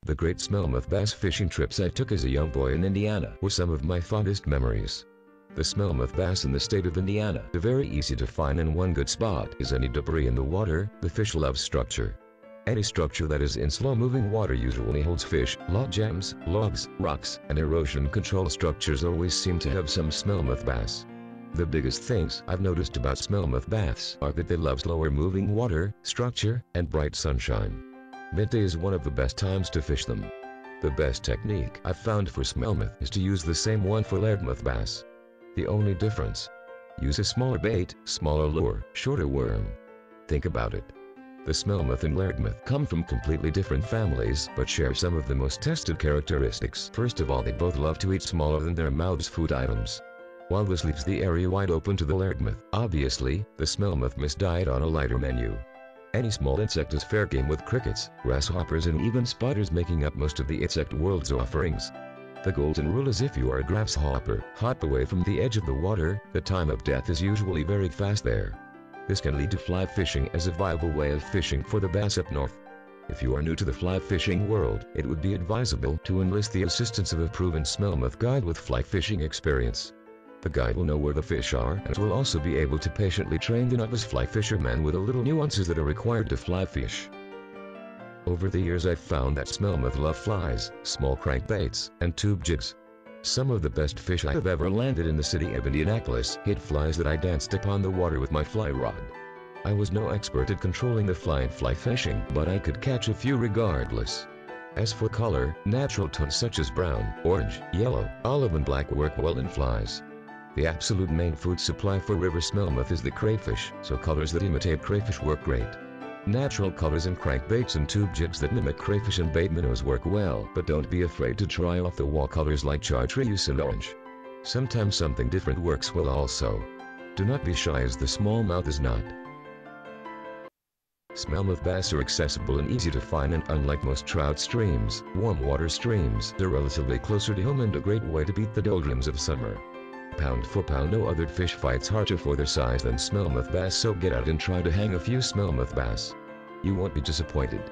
The great smallmouth bass fishing trips I took as a young boy in Indiana were some of my fondest memories. The smallmouth bass in the state of Indiana are very easy to find, and one good spot is any debris in the water. The fish love structure. Any structure that is in slow-moving water usually holds fish. Log jams, logs, rocks, and erosion control structures always seem to have some smallmouth bass. The biggest things I've noticed about smallmouth bass are that they love slower moving water, structure, and bright sunshine. Midday is one of the best times to fish them. The best technique I've found for smallmouth is to use the same one for largemouth bass. The only difference: use a smaller bait, smaller lure, shorter worm. Think about it. The smallmouth and largemouth come from completely different families but share some of the most tested characteristics. First of all, they both love to eat smaller than their mouths food items. While this leaves the area wide open to the largemouth, obviously, the smallmouth must diet on a lighter menu. Any small insect is fair game, with crickets, grasshoppers, and even spiders making up most of the insect world's offerings. The golden rule is if you are a grasshopper, hop away from the edge of the water. The time of death is usually very fast there. This can lead to fly fishing as a viable way of fishing for the bass up north. If you are new to the fly fishing world, it would be advisable to enlist the assistance of a proven smallmouth guide with fly fishing experience. The guide will know where the fish are and will also be able to patiently train the novice fly fisherman with the little nuances that are required to fly fish. Over the years, I've found that smallmouth love flies, small crankbaits, and tube jigs. Some of the best fish I have ever landed in the city of Indianapolis hit flies that I danced upon the water with my fly rod. I was no expert at controlling the fly in fly fishing, but I could catch a few regardless. As for color, natural tones such as brown, orange, yellow, olive, and black work well in flies. The absolute main food supply for river smallmouth is the crayfish, so colors that imitate crayfish work great. Natural colors in crankbaits and tube jigs that mimic crayfish and bait minnows work well, but don't be afraid to try off-the-wall colors like chartreuse and orange. Sometimes something different works well also. Do not be shy, as the smallmouth is not. Smallmouth bass are accessible and easy to find, and unlike most trout streams, warm water streams are relatively closer to home and a great way to beat the doldrums of summer. Pound for pound, no other fish fights harder for their size than smallmouth bass, so get out and try to hang a few smallmouth bass. You won't be disappointed.